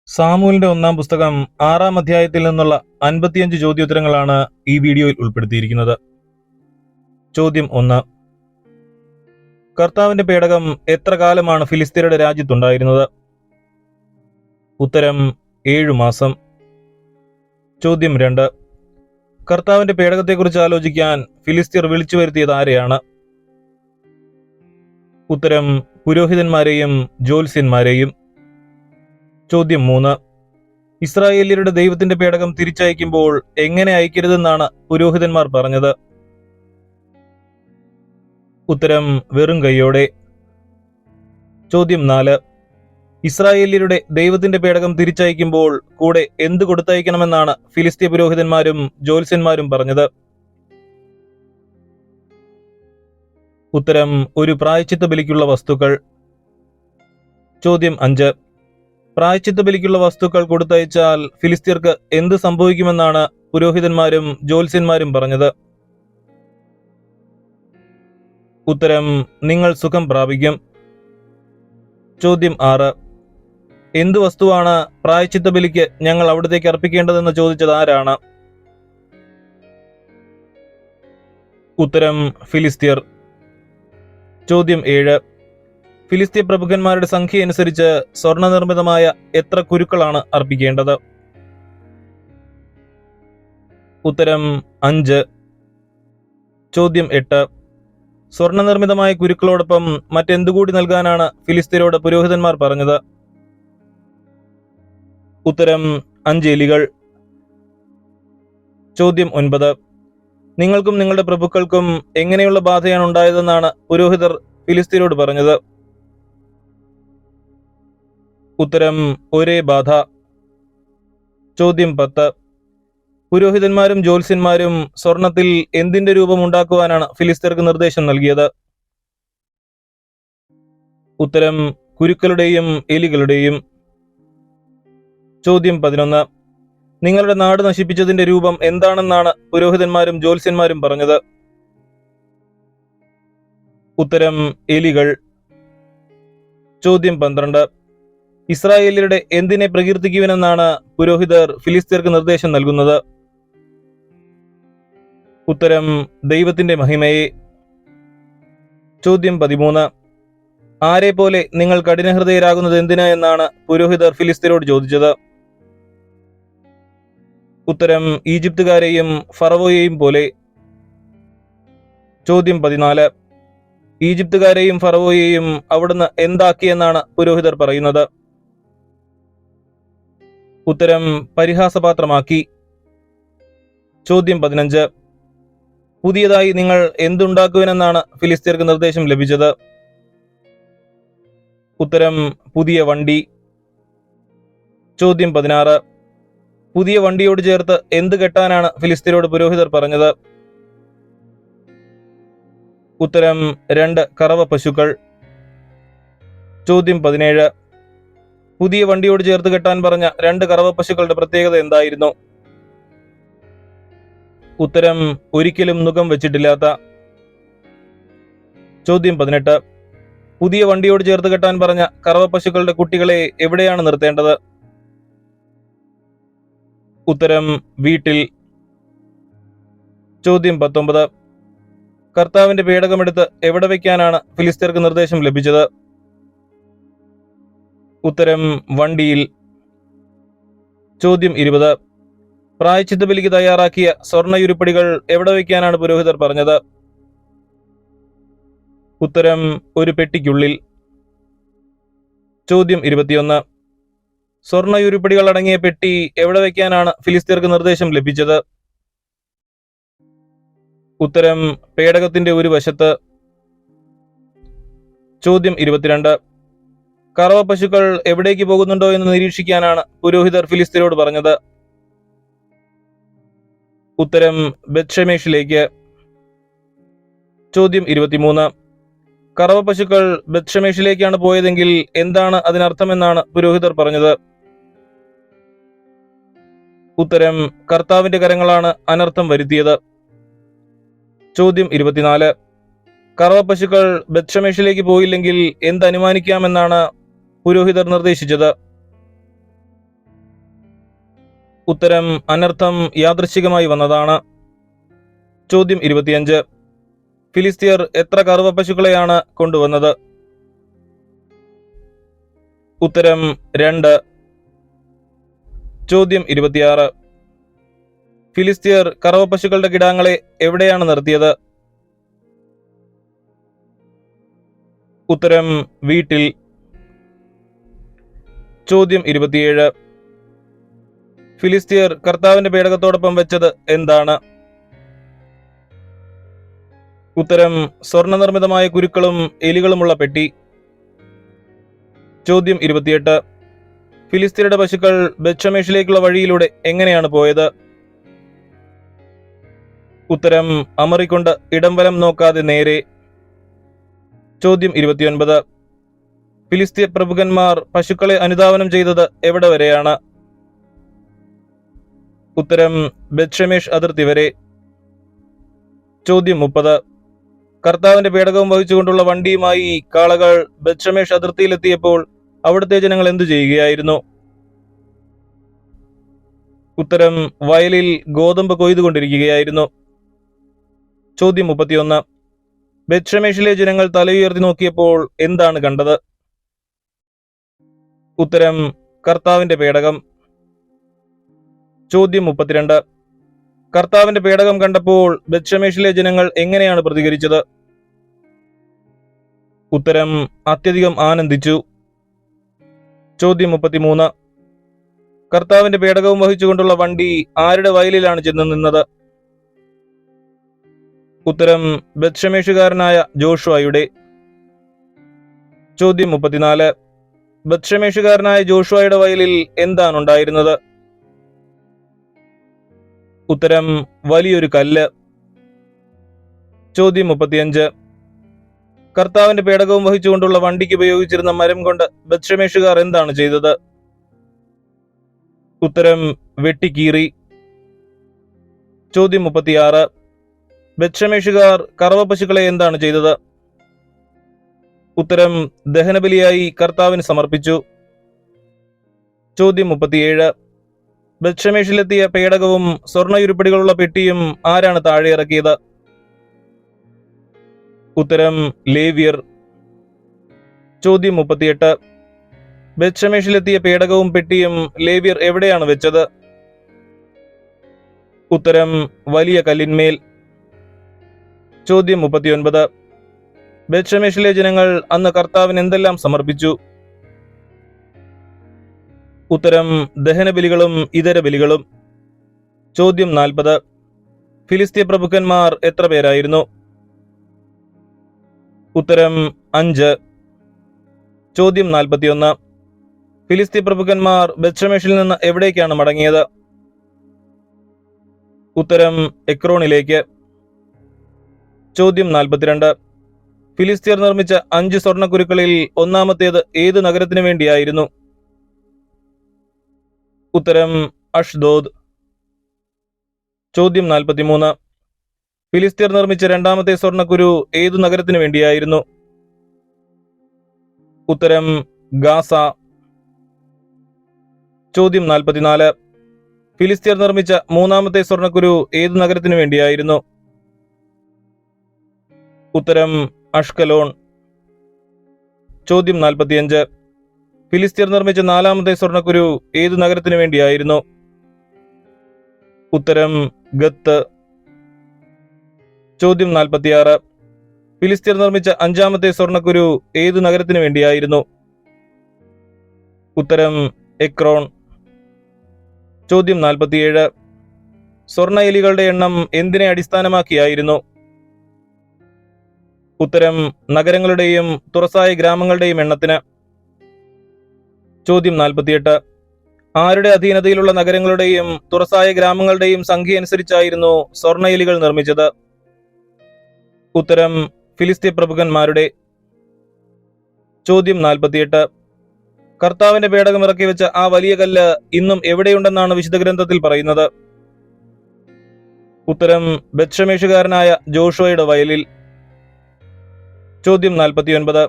സാമുവേലിന്റെ 1-ാം പുസ്തകം 6-ാം അധ്യായത്തിൽ നിന്നുള്ള 55 ചോദ്യോത്തരങ്ങളാണ് ഈ വീഡിയോയിൽ ഉൾപ്പെടുത്തിയിരിക്കുന്നത്. ചോദ്യം 1. കർത്താവിന്റെ പേടകം എത്ര കാലമാണ് ഫിലിസ്ത്യരുടെ രാജ്യത്തുണ്ടായിരുന്നത്? ഉത്തരം 7 മാസം. ചോദ്യം 2. കർത്താവിന്റെ പേടകത്തെക്കുറിച്ച് ആലോചിക്കാൻ ഫിലിസ്ത്യർ വിളിച്ചു വരുത്തിയത് ആരെയാണ്? ഉത്തരം പുരോഹിതന്മാരെയും ജ്യോത്സ്യന്മാരെയും. ചോദ്യം 3. ഇസ്രായേല്യരുടെ ദൈവത്തിന്റെ പേടകം തിരിച്ചയക്കുമ്പോൾ എങ്ങനെ അയക്കരുതെന്നാണ് പുരോഹിതന്മാർ പറഞ്ഞത്? ഉത്തരം വെറും കൈയോടെ. ചോദ്യം 4. ഇസ്രായേല്യരുടെ ദൈവത്തിന്റെ പേടകം തിരിച്ചയക്കുമ്പോൾ കൂടെ എന്ത് കൊടുത്തയക്കണമെന്നാണ് ഫിലിസ്ത്യ പുരോഹിതന്മാരും ജ്യോത്സ്യന്മാരും പറഞ്ഞത്? ഉത്തരം ഒരു പ്രായശ്ചിത്ത ബലിക്കുള്ള വസ്തുക്കൾ. ചോദ്യം 5. പ്രായശ്ചിത്ത ബലിക്കുള്ള വസ്തുക്കൾ കൊടുത്തയച്ചാൽ ഫിലിസ്ത്യർക്ക് എന്ത് സംഭവിക്കുമെന്നാണ് പുരോഹിതന്മാരും ജ്യോത്സ്യന്മാരും പറഞ്ഞത്? ഉത്തരം നിങ്ങൾ സുഖം പ്രാപിക്കും. ചോദ്യം 6. എന്ത് വസ്തുവാണ് പ്രായശ്ചിത്ത ബലിക്ക് ഞങ്ങൾ അവിടത്തേക്ക് അർപ്പിക്കേണ്ടതെന്ന് ചോദിച്ചത് ആരാണ്? ഉത്തരം ഫിലിസ്ത്യർ. ചോദ്യം 7. ഫിലിസ്ത്യ പ്രഭുക്കന്മാരുടെ സംഖ്യ അനുസരിച്ച് സ്വർണ്ണ നിർമ്മിതമായ എത്ര കുരുക്കളാണ് അർപ്പിക്കേണ്ടത്? ഉത്തരം 5. ചോദ്യം 8. സ്വർണ്ണ നിർമ്മിതമായ കുരുക്കളോടൊപ്പം മറ്റെന്തുകൂടി നൽകാനാണ് ഫിലിസ്ത്യരോട് പുരോഹിതന്മാർ പറഞ്ഞത്? ഉത്തരം 5 എലികൾ. ചോദ്യം 9. നിങ്ങൾക്കും നിങ്ങളുടെ പ്രഭുക്കൾക്കും എങ്ങനെയുള്ള ബാധയാണ് ഉണ്ടായതെന്നാണ് പുരോഹിതർ ഫിലിസ്ത്യരോട് പറഞ്ഞത്? ഉത്തരം ഒരേ ബാധ. ചോദ്യം 10. പുരോഹിതന്മാരും ജ്യോത്സ്യന്മാരും സ്വർണത്തിൽ എന്തിന്റെ രൂപം ഉണ്ടാക്കുവാനാണ് ഫിലിസ്ത്യർക്ക് നിർദ്ദേശം നൽകിയത്? ഉത്തരം കുരുക്കളുടെയും എലികളുടെയും. ചോദ്യം 11. നിങ്ങളുടെ നാട് നശിപ്പിച്ചതിന്റെ രൂപം എന്താണെന്നാണ് പുരോഹിതന്മാരും ജ്യോത്സ്യന്മാരും പറഞ്ഞത്? ഉത്തരം എലികൾ. ചോദ്യം 12. ഇസ്രായേല്യരുടെ എന്തിനെ പ്രകീർത്തിക്കുവാനെന്നാണ് പുരോഹിതർ ഫിലിസ്ത്യർക്ക് നിർദ്ദേശം നൽകുന്നത്? ഉത്തരം ദൈവത്തിന്റെ മഹിമയെ. ചോദ്യം 13. ആരെ പോലെ നിങ്ങൾ കഠിനഹൃദയരാകുന്നത് എന്തിന് എന്നാണ് പുരോഹിതർ ഫിലിസ്ത്യരോട് ചോദിച്ചത്? ഉത്തരം ഈജിപ്തുകാരെയും ഫറവോയെയും പോലെ. ചോദ്യം 14. ഈജിപ്തുകാരെയും ഫറവോയെയും അവിടുന്ന് എന്താക്കിയെന്നാണ് പുരോഹിതർ പറയുന്നത്? ഉത്തരം പരിഹാസപാത്രമാക്കി. ചോദ്യം 15. പുതിയതായി നിങ്ങൾ എന്തുണ്ടാക്കുവാനെന്നാണ് ഫിലിസ്ത്യർക്ക് നിർദ്ദേശം ലഭിച്ചത്? ഉത്തരം പുതിയ വണ്ടി. ചോദ്യം 16. പുതിയ വണ്ടിയോട് ചേർത്ത് എന്ത് കെട്ടാനാണ് ഫിലിസ്ത്യരോട് പുരോഹിതർ പറഞ്ഞത്? ഉത്തരം 2 കറവ പശുക്കൾ. ചോദ്യം 17. പുതിയ വണ്ടിയോട് ചേർത്ത് കെട്ടാൻ പറഞ്ഞ 2 കറവ പശുക്കളുടെ പ്രത്യേകത എന്തായിരുന്നു? ഉത്തരം ഒരിക്കലും നുകം വെച്ചിട്ടില്ലാത്ത. ചോദ്യം 18. പുതിയ വണ്ടിയോട് ചേർത്ത് കെട്ടാൻ പറഞ്ഞ കറവ പശുക്കളുടെ കുട്ടികളെ എവിടെയാണ് നിർത്തേണ്ടത്? ഉത്തരം വീട്ടിൽ. ചോദ്യം 19. കർത്താവിന്റെ പേടകമെടുത്ത് എവിടെ വയ്ക്കാനാണ് ഫിലിസ്ത്യർക്ക് നിർദ്ദേശം ലഭിച്ചത്? ഉത്തരം വണ്ടിയിൽ. ചോദ്യം 20. പ്രായശ്ചിത്ത ബലിക്ക് തയ്യാറാക്കിയ സ്വർണ്ണയുരുപ്പടികൾ എവിടെ വയ്ക്കാനാണ് പുരോഹിതർ പറഞ്ഞത്? ഉത്തരം ഒരു പെട്ടിക്കുള്ളിൽ. ചോദ്യം 21. സ്വർണ്ണയുരുപ്പടികൾ അടങ്ങിയ പെട്ടി എവിടെ വയ്ക്കാനാണ് ഫിലിസ്ത്യർക്ക് നിർദ്ദേശം ലഭിച്ചത്? ഉത്തരം പേടകത്തിന്റെ ഒരു വശത്ത്. ചോദ്യം 22. കറവ പശുക്കൾ എവിടേക്ക് പോകുന്നുണ്ടോ എന്ന് നിരീക്ഷിക്കാനാണ് പുരോഹിതർ ഫിലിസ്ത്യരോട് പറഞ്ഞത്? ഉത്തരം ബത്ഷെമേഷിലേക്ക്. ചോദ്യം 23. കറവ പശുക്കൾ ബത്ഷെമേഷിലേക്കാണ് പോയതെങ്കിൽ എന്താണ് അതിനർത്ഥമെന്നാണ് പുരോഹിതർ പറഞ്ഞത്? ഉത്തരം കർത്താവിന്റെ കരങ്ങളാണ് അനർത്ഥം വരുത്തിയത്. ചോദ്യം 24. കറവ പശുക്കൾ ബത്ഷെമേഷിലേക്ക് പോയില്ലെങ്കിൽ എന്തനുമാനിക്കാമെന്നാണ് പുരോഹിതർ നിർദ്ദേശിച്ചത്? ഉത്തരം അനർത്ഥം യാദൃശ്ചികമായി വന്നതാണ്. ചോദ്യം 25. ഫിലിസ്തീയർ എത്ര കറുവ പശുക്കളെയാണ് കൊണ്ടുവന്നത്? ഉത്തരം 2. ചോദ്യം 26. ഫിലിസ്തീയർ കറവ പശുക്കളുടെ കിടാങ്ങളെ എവിടെയാണ് നിർത്തിയത്? ഉത്തരം വീട്ടിൽ. ചോദ്യം 27. ഫിലിസ്തീയർ കർത്താവിന്റെ പേടകത്തോടൊപ്പം വെച്ചത് എന്താണ്? ഉത്തരം സ്വർണ്ണനിർമ്മിതമായ കുരുക്കളും എലികളുമുള്ള പെട്ടി. ചോദ്യം 28. ഫിലിസ്തീനയുടെ പശുക്കൾ ബത്ഷെമേഷിലേക്കുള്ള വഴിയിലൂടെ എങ്ങനെയാണ് പോയത്? ഉത്തരം അമറിക്കൊണ്ട് ഇടം വലം നോക്കാതെ നേരെ. ചോദ്യം 29. ഫിലിസ്തീയ പ്രഭുക്കന്മാർ പശുക്കളെ അനുധാവനം ചെയ്തത് എവിടെ വരെയാണ്? ഉത്തരം ബത്ഷെമേഷ് അതിർത്തി വരെ. ചോദ്യം 30. കർത്താവിന്റെ പേടകവും വഹിച്ചുകൊണ്ടുള്ള വണ്ടിയുമായി കാളകൾ ബത്ഷെമേഷ് അതിർത്തിയിലെത്തിയപ്പോൾ അവിടുത്തെ ജനങ്ങൾ എന്തു ചെയ്യുകയായിരുന്നു? ഉത്തരം വയലിൽ ഗോതമ്പ് കൊയ്തുകൊണ്ടിരിക്കുകയായിരുന്നു. ചോദ്യം 31. ബത്ഷെമേഷിലെ ജനങ്ങൾ തലയുയർത്തി നോക്കിയപ്പോൾ എന്താണ് കണ്ടത്? ഉത്തരം കർത്താവിന്റെ പേടകം. ചോദ്യം 32. കർത്താവിന്റെ പേടകം കണ്ടപ്പോൾ ബത്ഷെമേഷിലെ ജനങ്ങൾ എങ്ങനെയാണ് പ്രതികരിച്ചത്? ഉത്തരം അത്യധികം ആനന്ദിച്ചു. ചോദ്യം 33. കർത്താവിന്റെ പേടകവും വഹിച്ചുകൊണ്ടുള്ള വണ്ടി ആരുടെ വയലിലാണ് ചെന്ന് നിന്നത്? ഉത്തരം ബത്ഷെമേഷുകാരനായ ജോഷുവയുടെ. ചോദ്യം 34. ബത്ഷെമേഷുകാരനായ ജോഷുവയുടെ വയലിൽ എന്താണ് ഉണ്ടായിരുന്നത്? ഉത്തരം വലിയൊരു കല്ല്. ചോദ്യം 35. കർത്താവിന്റെ പേടകവും വഹിച്ചുകൊണ്ടുള്ള വണ്ടിക്ക് ഉപയോഗിച്ചിരുന്ന മരം കൊണ്ട് ബത്ഷെമേഷുകാർ എന്താണ് ചെയ്തത്? ഉത്തരം വെട്ടിക്കീറി. ചോദ്യം 36. ബത്ഷെമേഷുകാർ കറവ പശുക്കളെ എന്താണ് ചെയ്തത്? ഉത്തരം ദഹനബലിയായി കർത്താവിന് സമർപ്പിച്ചു. ചോദ്യം 37. ബത്ഷെമേഷിലെത്തിയ പേടകവും സ്വർണ്ണയുരുപ്പടികളുള്ള പെട്ടിയും ആരാണ് താഴെ ഇറക്കിയത്? ഉത്തരം ലേവ്യർ. ചോദ്യം 38. ബത്ഷെമേഷിലെത്തിയ പേടകവും പെട്ടിയും ലേവ്യർ എവിടെയാണ് വെച്ചത്? ഉത്തരം വലിയ കല്ലിന്മേൽ. ചോദ്യം 39. ബത്ഷെമേഷിലെ ജനങ്ങൾ അന്ന് കർത്താവിന് എന്തെല്ലാം സമർപ്പിച്ചു? ഉത്തരം ദഹനബലികളും ഇതര ബലികളും. ചോദ്യം 40. ഫിലിസ്തീയ പ്രഭുക്കന്മാർ എത്ര പേരായിരുന്നു? ഉത്തരം 5. ചോദ്യം 41. ഫിലിസ്തീയ പ്രഭുക്കന്മാർ ബത്ഷെമേഷിൽ നിന്ന് എവിടേക്കാണ് മടങ്ങിയത്? ഉത്തരം എക്രോണിലേക്ക്. ചോദ്യം 42. ഫിലിസ്തീയർ നിർമ്മിച്ച 5 സ്വർണ്ണക്കുരുക്കളിൽ ഒന്നാമത്തേത് ഏത് നഗരത്തിനു വേണ്ടിയായിരുന്നു? ഉത്തരം അഷ്ദോദ്. ചോദ്യം 43. ഫിലിസ്തീയർ നിർമ്മിച്ച രണ്ടാമത്തെ സ്വർണ്ണക്കുരു ഏതു നഗരത്തിനു വേണ്ടിയായിരുന്നു? ഉത്തരം ഗാസ. ചോദ്യം 44. ഫിലിസ്തീയർ നിർമ്മിച്ച മൂന്നാമത്തെ സ്വർണ്ണക്കുരു ഏതു നഗരത്തിനു വേണ്ടിയായിരുന്നു? ഉത്തരം അഷ്കലോൺ. ചോദ്യം 45. ഫിലിസ്തീയർ നിർമ്മിച്ച നാലാമത്തെ സ്വർണ്ണക്കുരു ഏതു നഗരത്തിനു വേണ്ടിയായിരുന്നു? ഉത്തരം ഗത്ത്. ചോദ്യം 46. ഫിലിസ്തീയർ നിർമ്മിച്ച അഞ്ചാമത്തെ സ്വർണ്ണക്കുരു ഏതു നഗരത്തിനു വേണ്ടിയായിരുന്നു? ഉത്തരം എക്രോൺ. ചോദ്യം 47. സ്വർണ്ണ എലികളുടെ എണ്ണം എന്തിനെ അടിസ്ഥാനമാക്കിയായിരുന്നു? ഉത്തരം നഗരങ്ങളുടെയും തുറസായ ഗ്രാമങ്ങളുടെയും എണ്ണത്തിന്. ചോദ്യം 48. ആരുടെ അധീനതയിലുള്ള നഗരങ്ങളുടെയും തുറസായ ഗ്രാമങ്ങളുടെയും സംഖ്യ അനുസരിച്ചായിരുന്നു സ്വർണ്ണയലികൾ നിർമ്മിച്ചത്? ഉത്തരം ഫിലിസ്തീൻ പ്രഭുക്കന്മാരുടെ. ചോദ്യം 48. കർത്താവിന്റെ പേടകം ഇറക്കി വെച്ച ആ വലിയ കല്ല് ഇന്നും എവിടെയുണ്ടെന്നാണ് വിശുദ്ധ ഗ്രന്ഥത്തിൽ പറയുന്നത്? ഉത്തരം ബത്ഷമേഷുകാരനായ ജോഷുവയുടെ വയലിൽ. ചോദ്യം 49.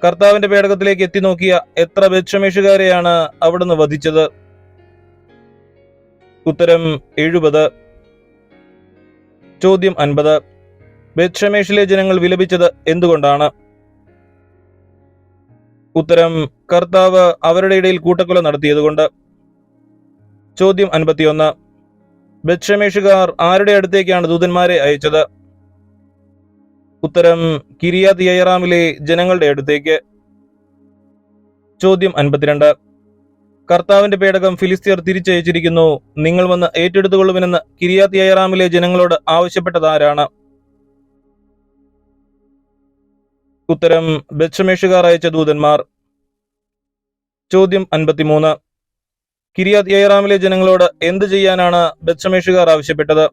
കർത്താവിന്റെ പേടകത്തിലേക്ക് എത്തി നോക്കിയ എത്ര ബത്ഷമേഷുകാരെയാണ് അവിടുന്ന് വധിച്ചത്? ഉത്തരം 70. ചോദ്യം 50. ബത്ഷമേഷിലെ ജനങ്ങൾ വിലപിച്ചത് എന്തുകൊണ്ടാണ്? ഉത്തരം കർത്താവ് അവരുടെ ഇടയിൽ കൂട്ടക്കൊല നടത്തിയതുകൊണ്ട്. ചോദ്യം 51. ബത്ഷമേഷുകാർ ആരുടെ അടുത്തേക്കാണ് ദൂതന്മാരെ അയച്ചത്? ഉത്തരം കിരിയാത് യയറാമിലെ ജനങ്ങളുടെ അടുത്തേക്ക്. ചോദ്യം 52. കർത്താവിന്റെ പേടകം ഫിലിസ്തീർ തിരിച്ചയച്ചിരിക്കുന്നു, നിങ്ങൾ വന്ന് ഏറ്റെടുത്തുകൊള്ളുമെന്ന് കിരിയാത് യയറാമിലെ ജനങ്ങളോട് ആവശ്യപ്പെട്ടത് ആരാണ്? ഉത്തരം ബത്ഷമേഷുകാർ അയച്ച ദൂതന്മാർ. ചോദ്യം 53. കിരിയാത് യയറാമിലെ ജനങ്ങളോട് എന്ത് ചെയ്യാനാണ് ബത്ഷമേഷുകാർ ആവശ്യപ്പെട്ടത്?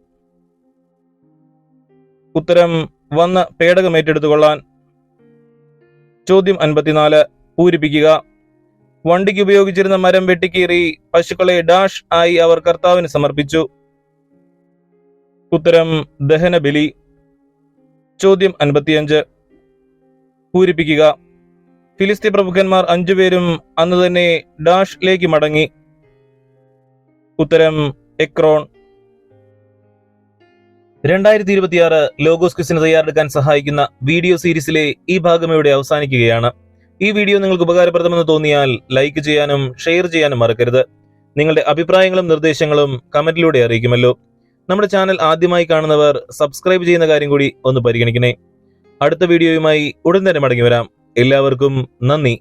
ഉത്തരം വന്ന് പേടകം ഏറ്റെടുത്തുകൊള്ളാൻ. ചോദ്യം 54. പൂരിപ്പിക്കുക. വണ്ടിക്ക് ഉപയോഗിച്ചിരുന്ന മരം വെട്ടിക്കീറി പശുക്കളെ ഡാഷ് ആയി അവർ കർത്താവിന് സമർപ്പിച്ചു? ഉത്തരം ദഹനബലി. ചോദ്യം 55. പൂരിപ്പിക്കുക. ഫിലിസ്തീൻ പ്രഭുക്കന്മാർ 5 പേരും അന്ന് തന്നെ ഡാഷിലേക്ക് മടങ്ങി? ഉത്തരം എക്രോൺ. 2026 ലോഗോസ് ക്വിസിന് തയ്യാറെടുക്കാൻ സഹായിക്കുന്ന വീഡിയോ സീരീസിലെ ഈ ഭാഗം ഇവിടെ അവസാനിക്കുകയാണ്. ഈ വീഡിയോ നിങ്ങൾക്ക് ഉപകാരപ്രദമെന്ന് തോന്നിയാൽ ലൈക്ക് ചെയ്യാനും ഷെയർ ചെയ്യാനും മറക്കരുത്. നിങ്ങളുടെ അഭിപ്രായങ്ങളും നിർദ്ദേശങ്ങളും കമന്റിലൂടെ അറിയിക്കുമല്ലോ. നമ്മുടെ ചാനൽ ആദ്യമായി കാണുന്നവർ സബ്സ്ക്രൈബ് ചെയ്യുന്ന കാര്യം കൂടി ഒന്ന് പരിഗണിക്കണേ. അടുത്ത വീഡിയോയുമായി ഉടൻ തന്നെ മടങ്ങി വരാം. എല്ലാവർക്കും നന്ദി.